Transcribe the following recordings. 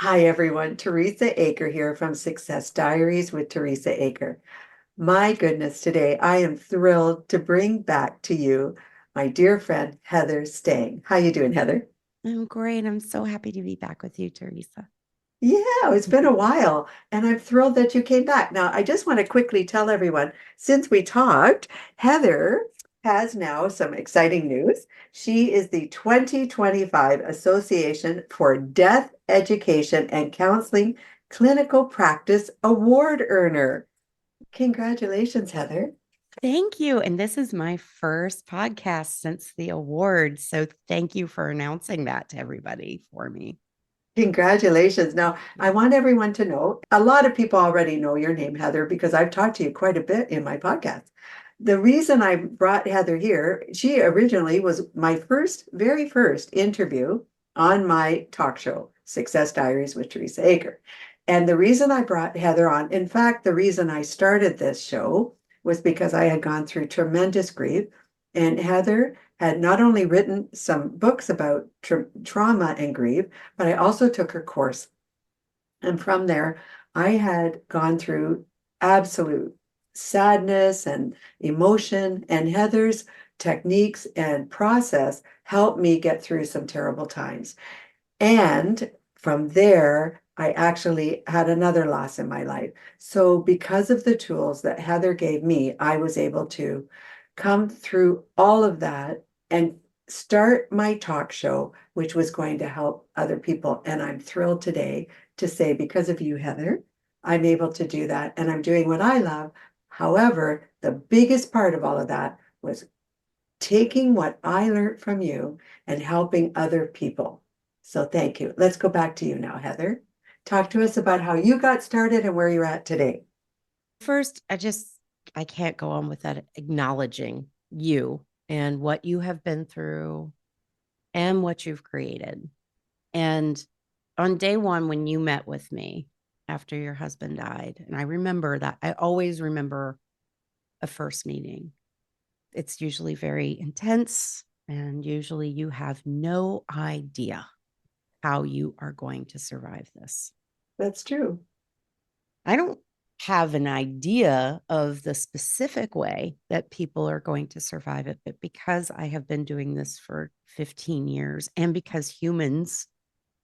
Hi, everyone. Teresa Aker here from Success Diaries with Teresa Aker. My goodness, today I am thrilled to bring back to you my dear friend Heather Stang. How you doing, Heather? I'm great. I'm so happy to be back with you, Teresa. Yeah, it's been a while, and I'm thrilled that you came back. Now, I just want to quickly tell everyone, since we talked, Heather has now some exciting news. She is the 2025 Association for Death Education and Counseling Clinical Practice Award earner. Congratulations, Heather. Thank you. And this is my first podcast since the award. So thank you for announcing that to everybody for me. Congratulations. Now, I want everyone to know a lot of people already know your name, Heather, because I've talked to you quite a bit in my podcast. The reason I brought Heather here, she originally was my very first interview on my talk show, Success Diaries with Teresa Aker. And the reason I brought Heather on, in fact, the reason I started this show was because I had gone through tremendous grief. And Heather had not only written some books about trauma and grief, but I also took her course. And from there, I had gone through absolute sadness and emotion, and Heather's techniques and process helped me get through some terrible times. And from there, I actually had another loss in my life. So, because of the tools that Heather gave me, I was able to come through all of that and start my talk show, which was going to help other people. And I'm thrilled today to say, because of you, Heather, I'm able to do that and I'm doing what I love. However, the biggest part of all of that was taking what I learned from you and helping other people. So thank you. Let's go back to you now, Heather. Talk to us about how you got started and where you're at today. First, I can't go on without acknowledging you and what you have been through and what you've created. And on day one, when you met with me after your husband died, and I remember that, I always remember a first meeting. It's usually very intense, and usually you have no idea how you are going to survive this. That's true. I don't have an idea of the specific way that people are going to survive it, but because I have been doing this for 15 years and because humans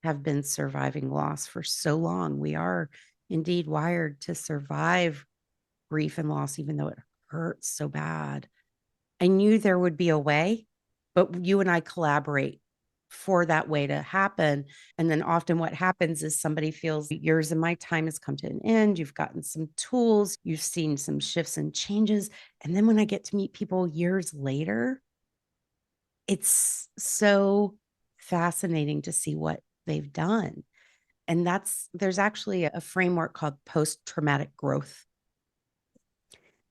have been surviving loss for so long, we are indeed wired to survive grief and loss, even though it hurts so bad. I knew there would be a way, but you and I collaborate for that way to happen. And then often what happens is somebody feels yours and my time has come to an end. You've gotten some tools, you've seen some shifts and changes. And then when I get to meet people years later, it's so fascinating to see what they've done. And there's actually a framework called post traumatic growth.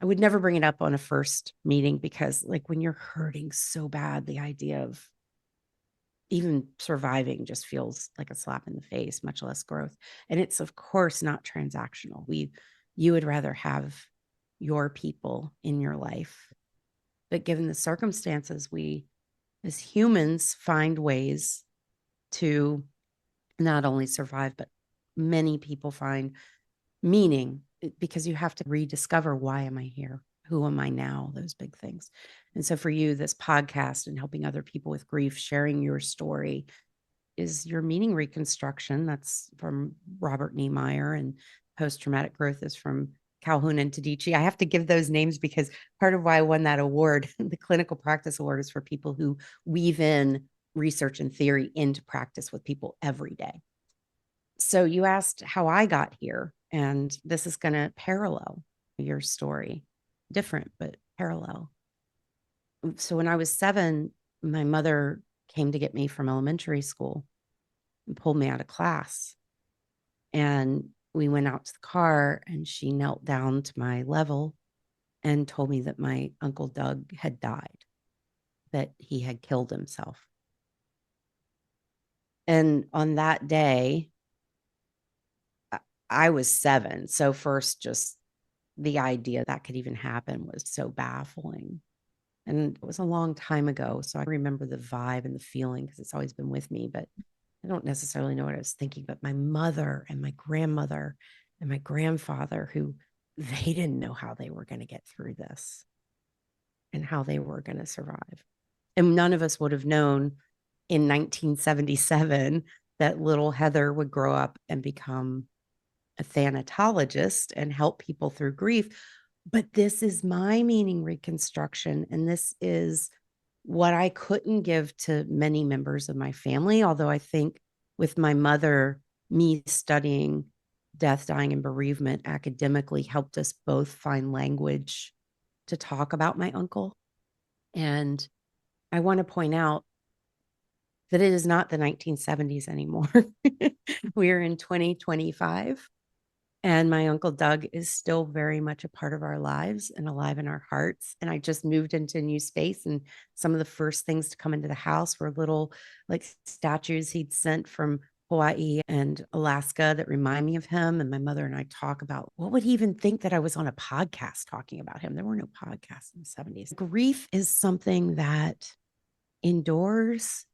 I would never bring it up on a first meeting because, like, when you're hurting so bad, the idea of even surviving just feels like a slap in the face, much less growth. And it's, of course, not transactional. You would rather have your people in your life. But given the circumstances, we as humans find ways to not only survive, but many people find meaning because you have to rediscover, why am I here? Who am I now? Those big things. And so for you, this podcast and helping other people with grief, sharing your story is your meaning reconstruction. That's from Robert Niemeyer, and post traumatic growth is from Calhoun and Tadici. I have to give those names because part of why I won that award, the clinical practice award, is for people who weave in research and theory into practice with people every day. So you asked how I got here, and this is going to parallel your story, different, but parallel. So when I was 7, my mother came to get me from elementary school and pulled me out of class. And we went out to the car, and she knelt down to my level and told me that my Uncle Doug had died, that he had killed himself. And on that day, I was 7. So, first, just the idea that could even happen was so baffling. And it was a long time ago. So I remember the vibe and the feeling because it's always been with me. But I don't necessarily know what I was thinking, but my mother and my grandmother and my grandfather, who they didn't know how they were going to get through this and how they were going to survive. And none of us would have known in 1977 that little Heather would grow up and become a thanatologist and help people through grief. But this is my meaning reconstruction. And this is what I couldn't give to many members of my family. Although I think with my mother, me studying death, dying, and bereavement academically helped us both find language to talk about my uncle. And I want to point out that it is not the 1970s anymore. We are in 2025. And my Uncle Doug is still very much a part of our lives and alive in our hearts. And I just moved into a new space. And some of the first things to come into the house were little like statues he'd sent from Hawaii and Alaska that remind me of him. And my mother and I talk about what would he even think that I was on a podcast talking about him? There were no podcasts in the 70s. Grief is something that endures,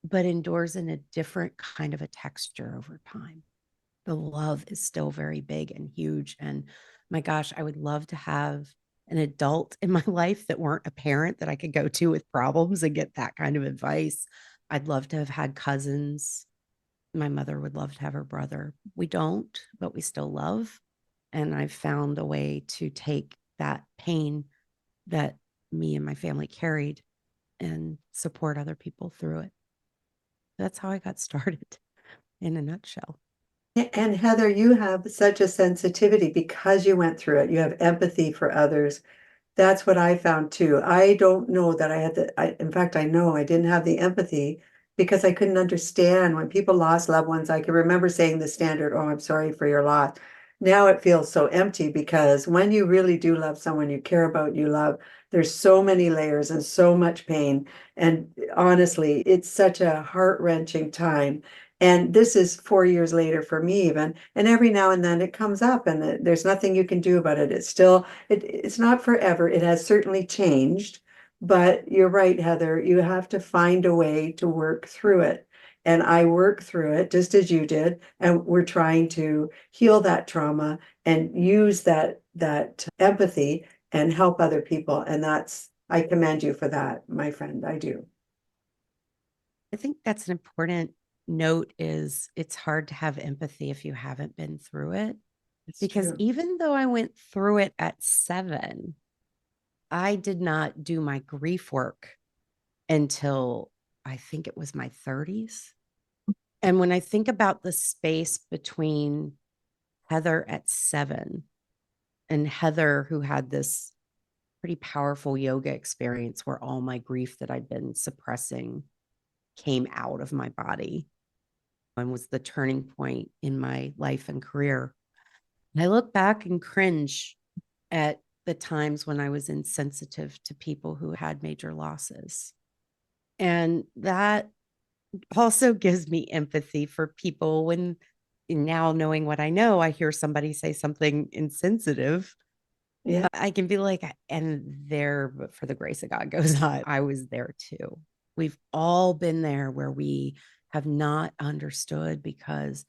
but endures in a different kind of a texture over time. The love is still very big and huge. And my gosh, I would love to have an adult in my life that weren't a parent that I could go to with problems and get that kind of advice. I'd love to have had cousins. My mother would love to have her brother. We don't, but we still love. And I've found a way to take that pain that me and my family carried and support other people through it. That's how I got started in a nutshell. And Heather, you have such a sensitivity because you went through it. You have empathy for others. That's what I found too. I don't know that I had in fact, I know I didn't have the empathy because I couldn't understand when people lost loved ones. I can remember saying the standard, "Oh, I'm sorry for your loss." Now it feels so empty because when you really do love someone you care about, you love, there's so many layers and so much pain. And honestly, it's such a heart-wrenching time. And this is 4 years later for me even. And every now and then it comes up and there's nothing you can do about it. It's still, it's not forever. It has certainly changed, but you're right, Heather. You have to find a way to work through it. And I work through it just as you did. And we're trying to heal that trauma and use that empathy and help other people. And I commend you for that, my friend. I do. I think that's an important note is it's hard to have empathy if you haven't been through it. It's Because true. even though I went through it at 7, I did not do my grief work until I think it was my 30s. And when I think about the space between Heather at 7 and Heather, who had this pretty powerful yoga experience where all my grief that I'd been suppressing came out of my body and was the turning point in my life and career. And I look back and cringe at the times when I was insensitive to people who had major losses. And that also gives me empathy for people when now knowing what I know, I hear somebody say something insensitive. Yeah. I can be like, and there, but for the grace of God goes on, I was there too. We've all been there where we have not understood because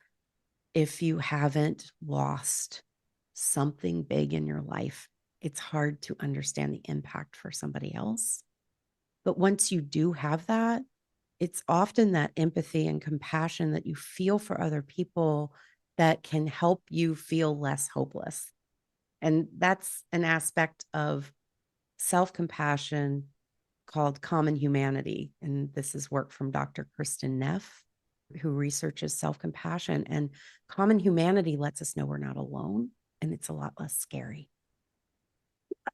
if you haven't lost something big in your life, it's hard to understand the impact for somebody else. But once you do have that, it's often that empathy and compassion that you feel for other people that can help you feel less hopeless. And that's an aspect of self compassion called common humanity. And this is work from Dr. Kristen Neff, who researches self compassion. And common humanity lets us know we're not alone and it's a lot less scary.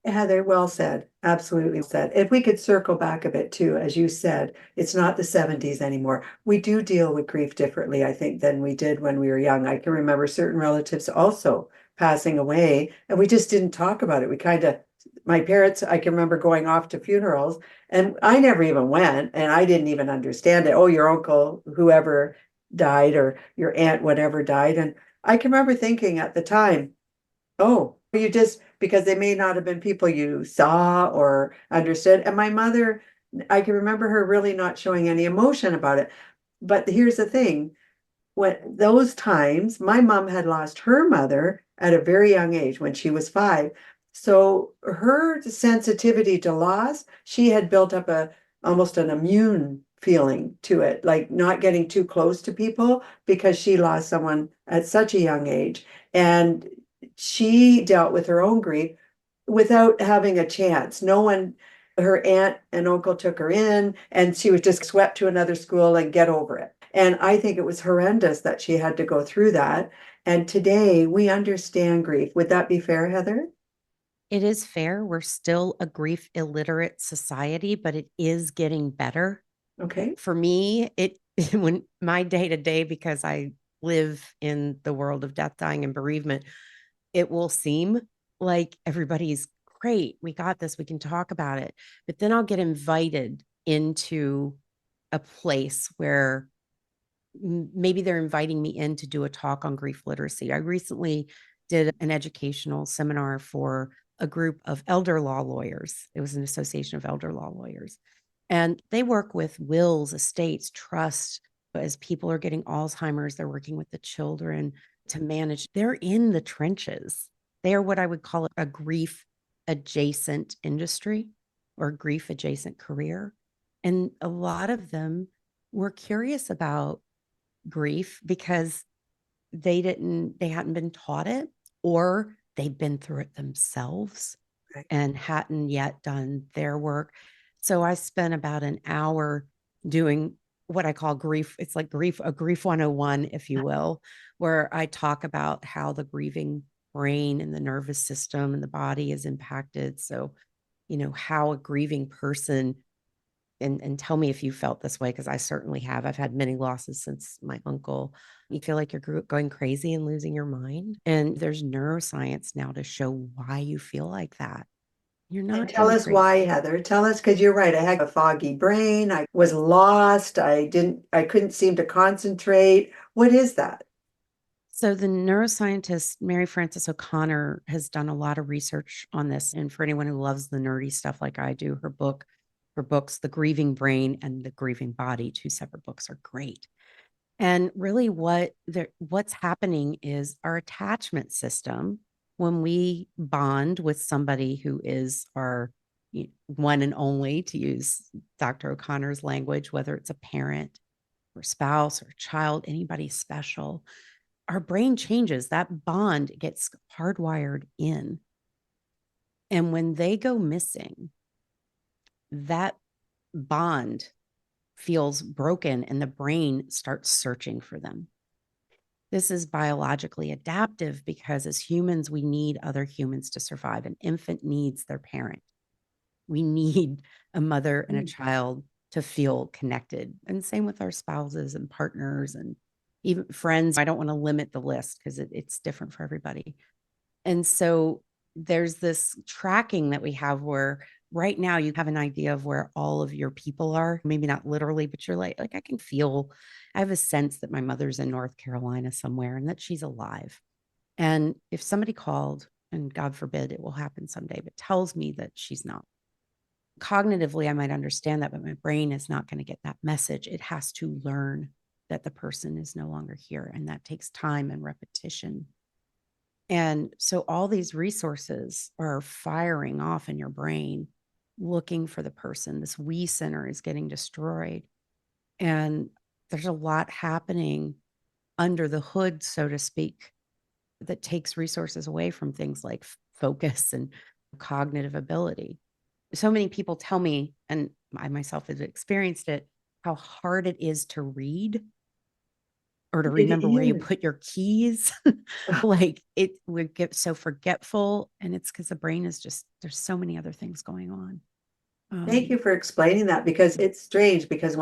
Heather, well said. Absolutely said. If we could circle back a bit too, as you said, it's not the 70s anymore. We do deal with grief differently, I think, than we did when we were young. I can remember certain relatives also passing away, and we just didn't talk about it. We kind of, my parents, I can remember going off to funerals, and I never even went, and I didn't even understand it. Oh, your uncle, whoever died, or your aunt, whatever died. And I can remember thinking at the time, oh, you just because they may not have been people you saw or understood. And my mother, I can remember her really not showing any emotion about it. But here's the thing, when those times, my mom had lost her mother at a very young age when she was 5. So her sensitivity to loss, she had built up a almost an immune feeling to it, like not getting too close to people because she lost someone at such a young age. And she dealt with her own grief without having a chance. No one, her aunt and uncle took her in, and she was just swept to another school and get over it. And I think it was horrendous that she had to go through that. And today we understand grief. Would that be fair, Heather? It is fair. We're still a grief illiterate society, but it is getting better. Okay. For me, it when my day to day, because I live in the world of death, dying, and bereavement, it will seem like everybody's great. We got this. We can talk about it. But then I'll get invited into a place where maybe they're inviting me in to do a talk on grief literacy. I recently did an educational seminar for a group of elder law lawyers. It was an association of elder law lawyers. And they work with wills, estates, trust. As people are getting Alzheimer's, they're working with the children to manage. They're in the trenches. They are what I would call a grief adjacent industry or grief adjacent career. And a lot of them were curious about grief because they hadn't been taught it, or they've been through it themselves Right. and hadn't yet done their work. So I spent about an hour doing what I call grief. It's like a grief 101, if you will, where I talk about how the grieving brain and the nervous system and the body is impacted. So, how a grieving person, and tell me if you felt this way, because I certainly have. I've had many losses since my uncle. You feel like you're going crazy and losing your mind. And there's neuroscience now to show why you feel like that. You're And not tell going us why, crazy. Heather. Tell us, because you're right. I had a foggy brain. I was lost. I couldn't seem to concentrate. What is that? So the neuroscientist Mary Frances O'Connor has done a lot of research on this. And for anyone who loves the nerdy stuff like I do, her books, The Grieving Brain and The Grieving Body, two separate books, are great. And really what's happening is our attachment system, when we bond with somebody who is our one and only, to use Dr. O'Connor's language, whether it's a parent or spouse or child, anybody special, our brain changes. That bond gets hardwired in. And when they go missing, that bond feels broken and the brain starts searching for them. This is biologically adaptive because as humans, we need other humans to survive. An infant needs their parent. We need a mother and a Mm. child to feel connected. And same with our spouses and partners and even friends. I don't want to limit the list because it's different for everybody. And so there's this tracking that we have where right now you have an idea of where all of your people are, maybe not literally, but you're like I can feel, I have a sense that my mother's in North Carolina somewhere and that she's alive. And if somebody called, and God forbid it will happen someday, but tells me that she's not, cognitively, I might understand that, but my brain is not going to get that message. It has to learn that the person is no longer here. And that takes time and repetition. And so all these resources are firing off in your brain, looking for the person. This we center is getting destroyed. And there's a lot happening under the hood, so to speak, that takes resources away from things like focus and cognitive ability. So many people tell me, and I myself have experienced it, how hard it is to read or to It remember where you is. put your keys. Like it would get so forgetful. And it's because the brain is just, there's so many other things going on. Thank you Um, for explaining that because it's strange because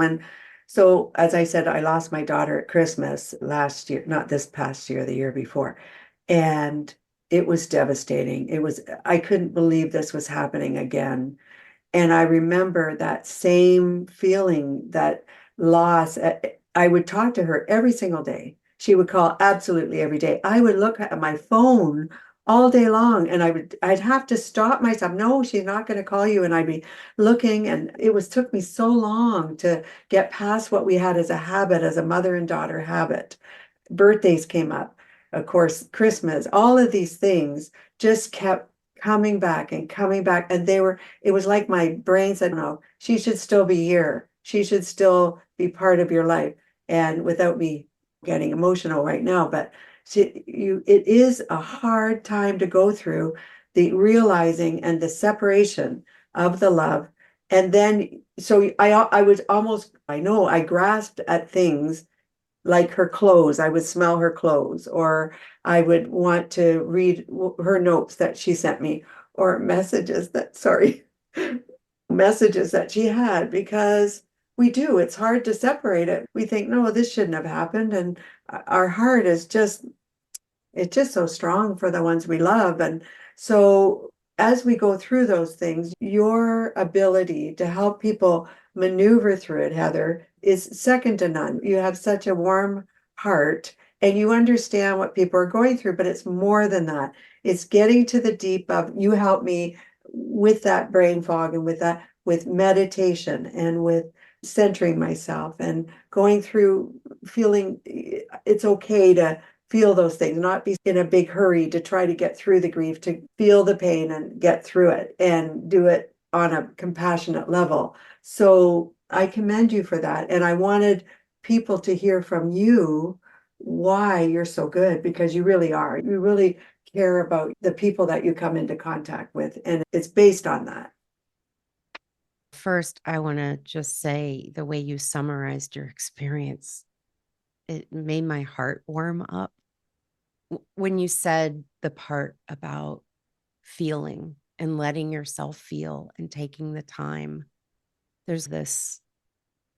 so as I said, I lost my daughter at Christmas last year, not this past year, the year before. And it was devastating. I couldn't believe this was happening again. And I remember that same feeling, that loss. I would talk to her every single day. She would call absolutely every day. I would look at my phone all day long. And I'd have to stop myself. No, she's not going to call you. And I'd be looking, and took me so long to get past what we had as a habit, as a mother and daughter habit. Birthdays came up, of course, Christmas, all of these things just kept coming back and coming back. And it was like my brain said, no, she should still be here. She should still be part of your life. And without me getting emotional right now, but it is a hard time to go through, the realizing and the separation of the love. And then, so I was almost, I know I grasped at things like her clothes. I would smell her clothes, or I would want to read her notes that she sent me, or messages that she had, because it's hard to separate it. We think, no, this shouldn't have happened. And our heart is it's just so strong for the ones we love. And so as we go through those things, your ability to help people maneuver through it, Heather, is second to none. You have such a warm heart, and you understand what people are going through, but it's more than that. It's getting to the deep of, you help me with that brain fog, and with meditation, and with centering myself, and going through feeling it's okay to feel those things, not be in a big hurry to try to get through the grief, to feel the pain and get through it, and do it on a compassionate level. So I commend you for that. And I wanted people to hear from you why you're so good, because you really are. You really care about the people that you come into contact with, and it's based on that. First, I want to just say the way you summarized your experience, it made my heart warm up. When you said the part about feeling and letting yourself feel and taking the time, there's this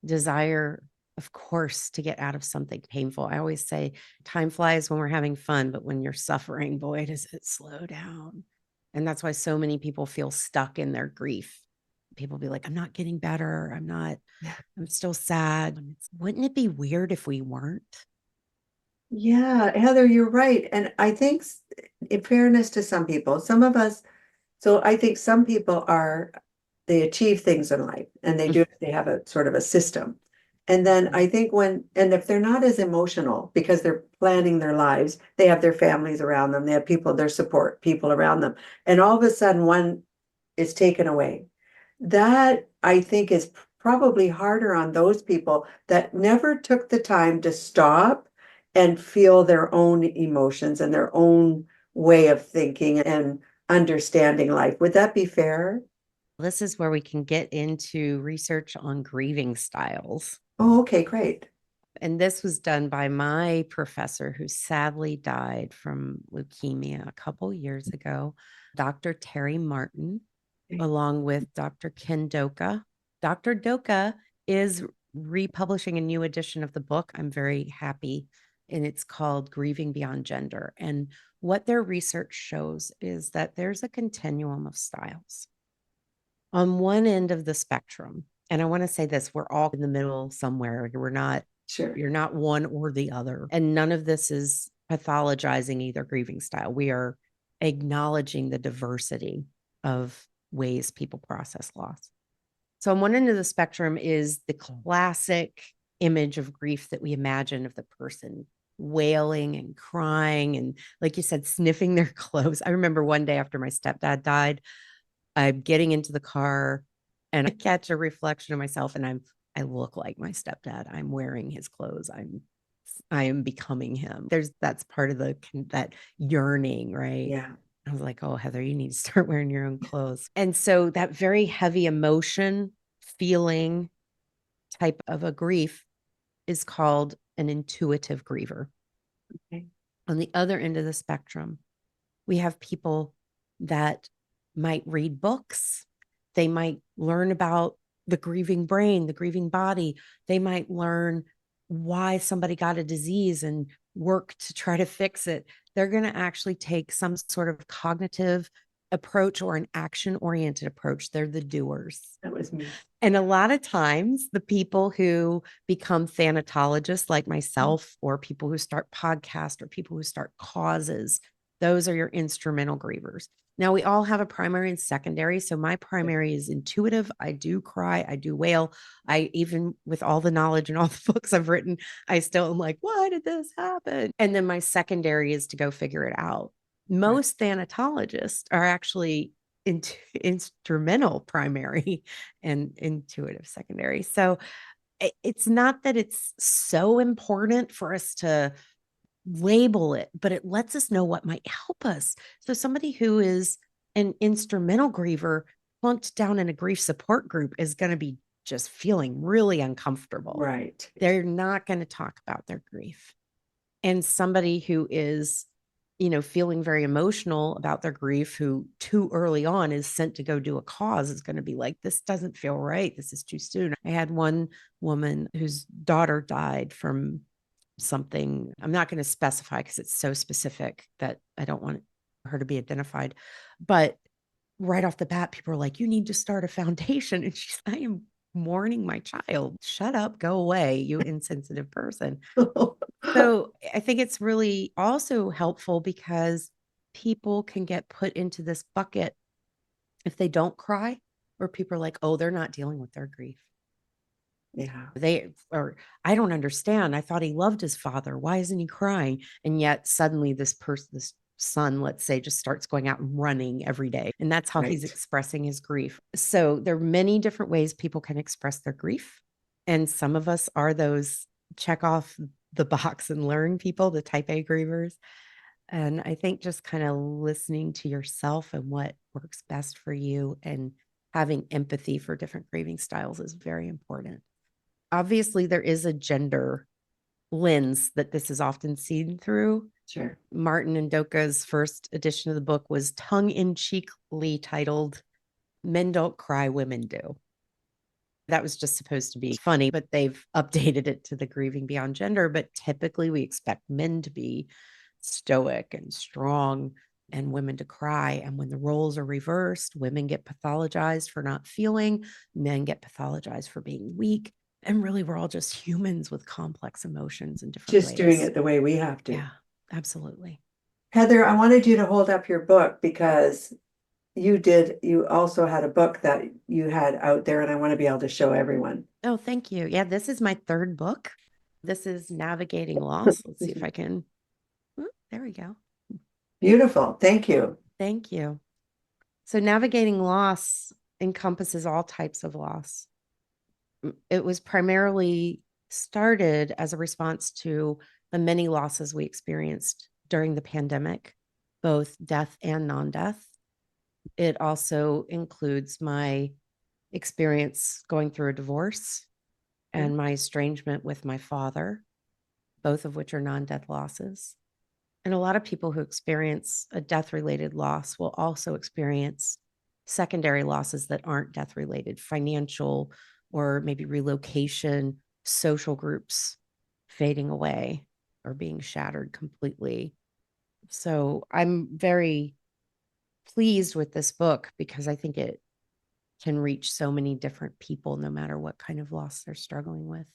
desire, of course, to get out of something painful. I always say time flies when we're having fun, but when you're suffering, boy, does it slow down. And that's why so many people feel stuck in their grief. People be like, I'm not getting better. I'm still sad. Wouldn't it be weird if we weren't? Yeah, Heather, you're right. And I think, in fairness to some people, some of us, so I think some people they achieve things in life, and they have a sort of a system. And then I think and if they're not as emotional because they're planning their lives, they have their families around them, they have people, their support people around them. And all of a sudden one is taken away. That I think is probably harder on those people that never took the time to stop and feel their own emotions and their own way of thinking and understanding life. Would that be fair? This is where we can get into research on grieving styles. Oh, okay, great. And this was done by my professor who sadly died from leukemia a couple years ago, Dr. Terry Martin, along with Dr. Ken Doka. Dr. Doka is republishing a new edition of the book. I'm very happy. And it's called Grieving Beyond Gender. And what their research shows is that there's a continuum of styles. On one end of the spectrum, and I want to say this, we're all in the middle somewhere. Sure. You're not one or the other. And none of this is pathologizing either grieving style. We are acknowledging the diversity of ways people process loss. So on one end of the spectrum is the classic image of grief that we imagine of the person wailing and crying and, like you said, sniffing their clothes. I remember one day after my stepdad died, I'm getting into the car and I catch a reflection of myself, and I look like my stepdad. I'm wearing his clothes. I am becoming him. That's part of that yearning, right? Yeah. I was like, oh, Heather, you need to start wearing your own clothes. And so that very heavy emotion, feeling type of a grief is called an intuitive griever. Okay. On the other end of the spectrum, we have people that might read books. They might learn about the grieving brain, the grieving body. They might learn why somebody got a disease and work to try to fix it. They're going to actually take some sort of cognitive approach or an action oriented approach. They're the doers. That was me. And a lot of times, the people who become thanatologists like myself, or people who start podcasts, or people who start causes, Those are your instrumental grievers. Now, we all have a primary and secondary. So my primary is intuitive. I do cry. I do wail. Even with all the knowledge and all the books I've written, I still am like, why did this happen? And then my secondary is to go figure it out. Most thanatologists are actually instrumental primary and intuitive secondary. So it's not that it's so important for us to label it, but it lets us know what might help us. So somebody who is an instrumental griever plunked down in a grief support group is going to be just feeling really uncomfortable. Right. They're not going to talk about their grief. And somebody who is, feeling very emotional about their grief, who too early on is sent to go do a cause, is going to be like, this doesn't feel right. This is too soon. I had one woman whose daughter died from something. I'm not going to specify because it's so specific that I don't want her to be identified. But right off the bat, people are like, you need to start a foundation. And she's, I am mourning my child. Shut up, go away, you insensitive person. So I think it's really also helpful because people can get put into this bucket if they don't cry, or people are like, oh, they're not dealing with their grief. Yeah. I don't understand. I thought he loved his father. Why isn't he crying? And yet suddenly this son, let's say, just starts going out and running every day. And that's how he's expressing his grief. So there are many different ways people can express their grief. And some of us are those check off the box and learn people, the type A grievers. And I think just kind of listening to yourself and what works best for you and having empathy for different grieving styles is very important. Obviously, there is a gender lens that this is often seen through. Sure. Martin and Doka's first edition of the book was tongue-in-cheekly titled Men Don't Cry, Women Do. That was just supposed to be funny, but they've updated it to the grieving beyond gender. But typically we expect men to be stoic and strong and women to cry. And when the roles are reversed, women get pathologized for not feeling, men get pathologized for being weak. And really, we're all just humans with complex emotions in different ways. Just doing it the way we have to. Yeah, absolutely. Heather, I wanted you to hold up your book because you also had a book that you had out there, and I want to be able to show everyone. Oh, thank you. Yeah, this is my third book. This is Navigating Loss. Let's see if I can. There we go. Beautiful. Thank you. Thank you. So navigating loss encompasses all types of loss. It was primarily started as a response to the many losses we experienced during the pandemic, both death and non-death. It also includes my experience going through a divorce and my estrangement with my father, both of which are non-death losses. And a lot of people who experience a death-related loss will also experience secondary losses that aren't death-related, financial or maybe relocation, social groups fading away or being shattered completely. So I'm very pleased with this book because I think it can reach so many different people, no matter what kind of loss they're struggling with.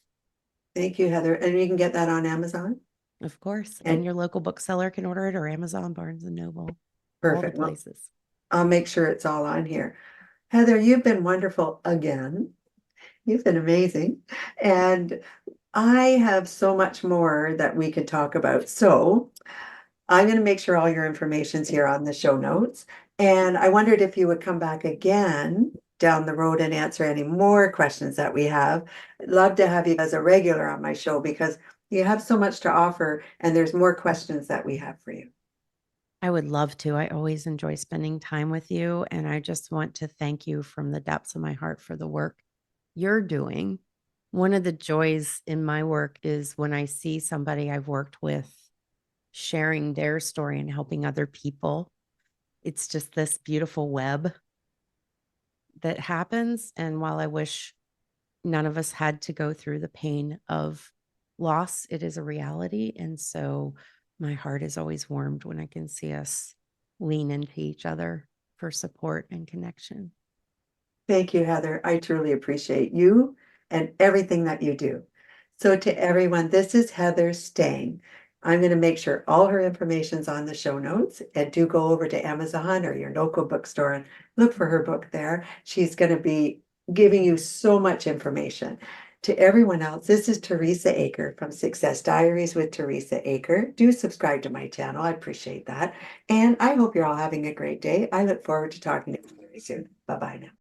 Thank you, Heather. And you can get that on Amazon? Of course. And your local bookseller can order it, or Amazon, Barnes and Noble. Perfect. All the places. I'll make sure it's all on here. Heather, you've been wonderful again. You've been amazing. And I have so much more that we could talk about. So I'm going to make sure all your information's here on the show notes. And I wondered if you would come back again down the road and answer any more questions that we have. I'd love to have you as a regular on my show because you have so much to offer and there's more questions that we have for you. I would love to. I always enjoy spending time with you. And I just want to thank you from the depths of my heart for the work you're doing. One of the joys in my work is when I see somebody I've worked with sharing their story and helping other people. It's just this beautiful web that happens. And while I wish none of us had to go through the pain of loss, it is a reality. And so my heart is always warmed when I can see us lean into each other for support and connection. Thank you, Heather. I truly appreciate you and everything that you do. So to everyone, this is Heather Stang. I'm going to make sure all her information's on the show notes, and do go over to Amazon or your local bookstore and look for her book there. She's going to be giving you so much information. To everyone else, this is Teresa Aker from Success Diaries with Teresa Aker. Do subscribe to my channel. I appreciate that. And I hope you're all having a great day. I look forward to talking to you very soon. Bye-bye now.